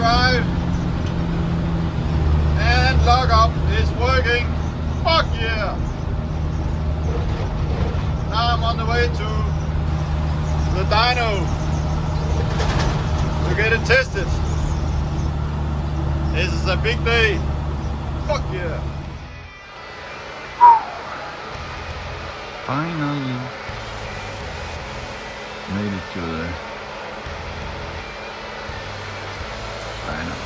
drive and lockup is working. Fuck yeah! Now I'm on the way to the dyno to get it tested. This is a big day. Fuck yeah! Finally made it to the dyno.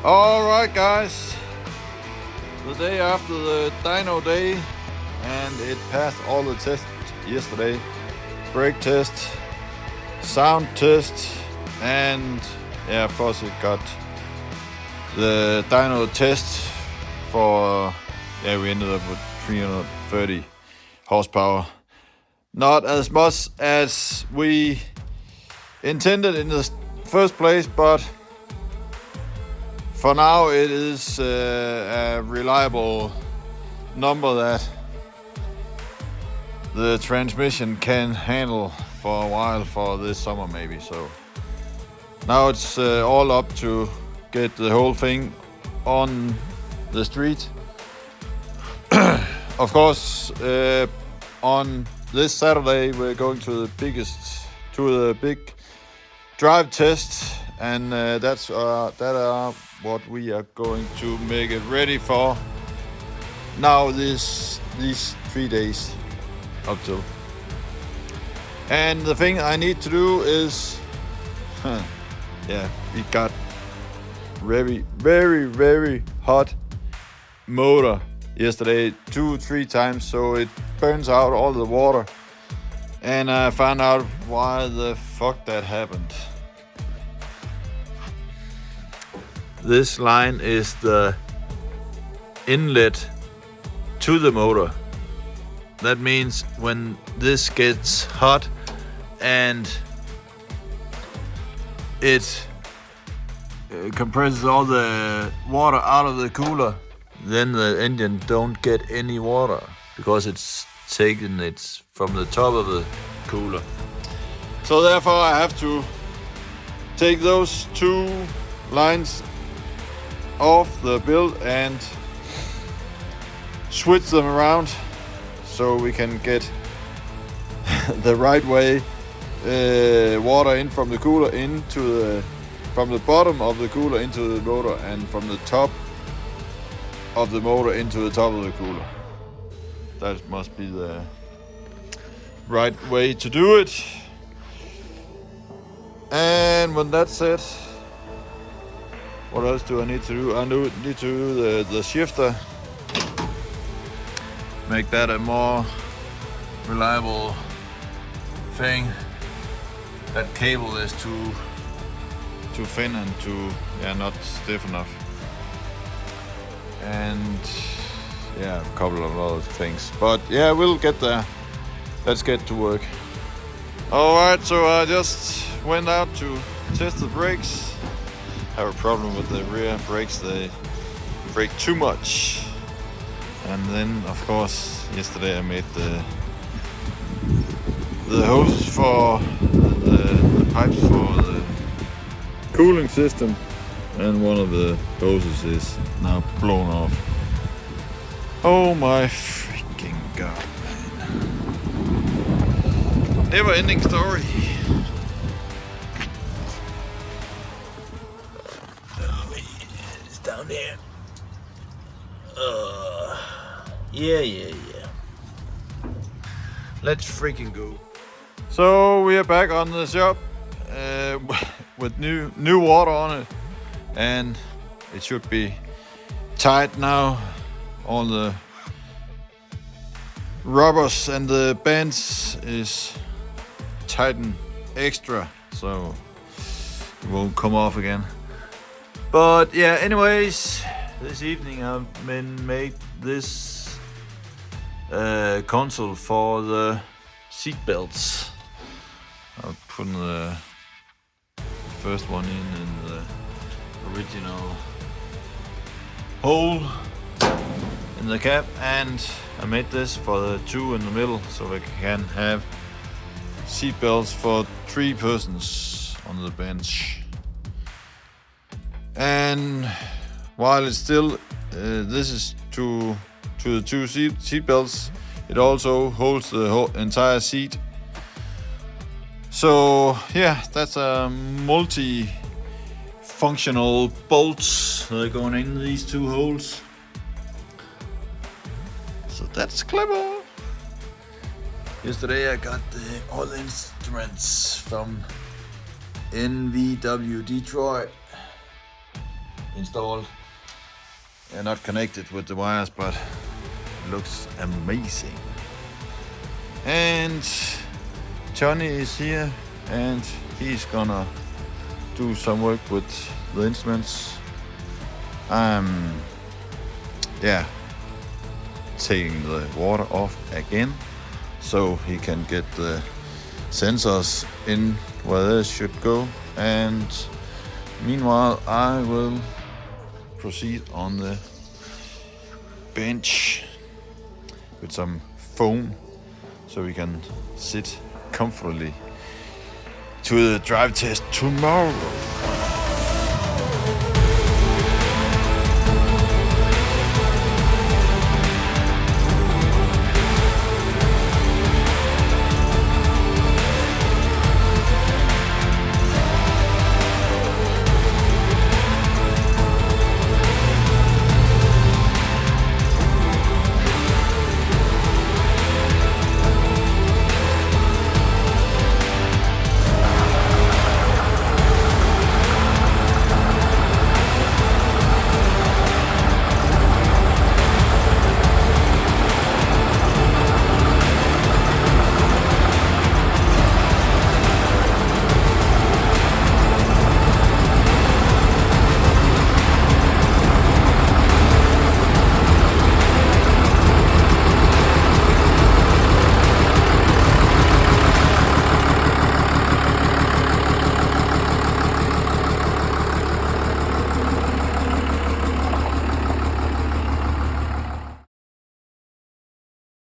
Alright guys, the day after the dyno day, and it passed all the tests yesterday. Brake test, sound test, and yeah, of course it got the dyno test for, yeah, we ended up with 330 horsepower. Not as much as we intended in the first place, but for now it is a reliable number that the transmission can handle for a while, for this summer maybe. So now it's all up to get the whole thing on the street. Of course, on this Saturday we're going to the big drive test, and that are what we are going to make it ready for now these 3 days up till. And the thing I need to do is yeah, we got very hot motor yesterday 2-3 times, so it burns out all the water, and I found out why the fuck that happened. This line is the inlet to the motor. That means when this gets hot and it compresses all the water out of the cooler, then the engine don't get any water because it's taken it from the top of the cooler. So therefore I have to take those two lines off the build and switch them around so we can get the right way water in from the cooler from the bottom of the cooler into the motor, and from the top of the motor into the top of the cooler. That must be right way to do it. And when that's said, what else do I need to do? I need to do the shifter. Make that a more reliable thing. That cable is too thin and not stiff enough. And yeah, a couple of other things. But yeah, we'll get there. Let's get to work. Alright, so I just went out to test the brakes. I have a problem with the rear brakes, they brake too much. And then of course yesterday I made the hoses for the pipes for the cooling system, and one of the hoses is now blown off. Oh my freaking god, man. Never ending story. Oh, it's down there. Yeah. Let's freaking go. So we are back on the shop with new water on it, and it should be tight now. All the rubbers and the bands is tightened extra, so it won't come off again. But yeah, anyways, this evening I've made this console for the seat belts. I'll put the first one in the original hole in the cap, and I made this for the two in the middle so we can have seat belts for 3 persons on the bench. And while it's still this is to the 2 seat belts, it also holds the whole entire seat. So yeah, that's a multi-functional bolts that are going in these 2 holes. So that's clever. Yesterday I got all the instruments from NVW Detroit installed. They're not connected with the wires, but it looks amazing. And Johnny is here, and he's gonna do some work with the instruments. Taking the water off again so he can get the sensors in where they should go, and meanwhile I will proceed on the bench with some foam so we can sit comfortably to the drive test tomorrow.